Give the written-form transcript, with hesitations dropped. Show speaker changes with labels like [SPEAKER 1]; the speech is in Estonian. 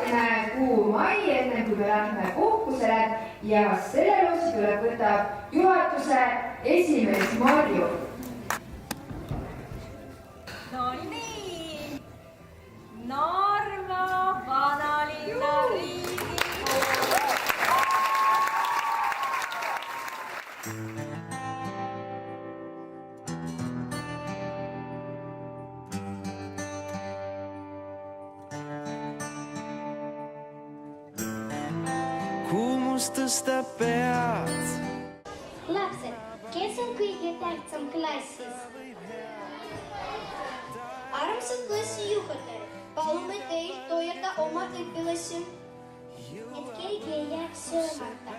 [SPEAKER 1] viimane kuu mai, enne kui me lähme puhkusele ja selle loosi tuleb võtab juhatuse esimees Marju.
[SPEAKER 2] No nii, Narva vanalinna Riigikogu.
[SPEAKER 3] Kuumus tõstab pead.
[SPEAKER 4] Lapsed, kes on kõige tähtsam klassis? Armsad klassijuhatajad, palume teil toetada oma õpilasi, et keegi ei jääks söömata.